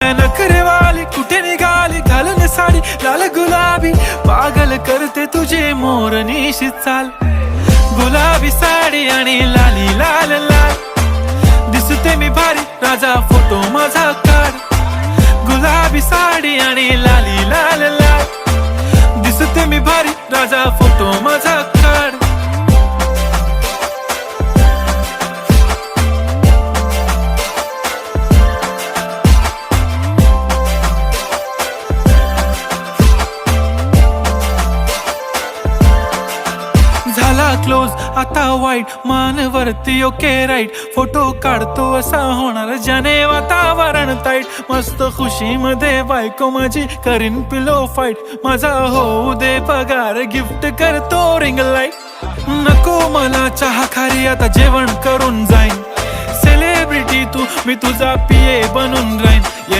नखरेवाली कुठे निघाली घालून साडी लाल गुलाबी, पागल करते तुझे मोरनीशी चाल. गुलाबी साडी आणि लाली लाल लाल, दिसते मी भारी राजा फोटो माझा काढ. गुलाबी साडी आणि लाली लाल लाल, दिसते मी भारी राजा फोटो माझा काढ. झाला क्लोज आता वाईट, मानवरती ओके राईट. फोटो काढतो असा होणार ज्याने वातावरण ताईट. मस्त खुशी मध्ये बायको माझी करीन पिलो फाईट. माझा होऊ दे पगार गिफ्ट करतो रिंग लाईट. नको मला चहा खारी आता जेवण करून जाईन. सेलिब्रिटी तू मी तुझा पिये बनून राहीन.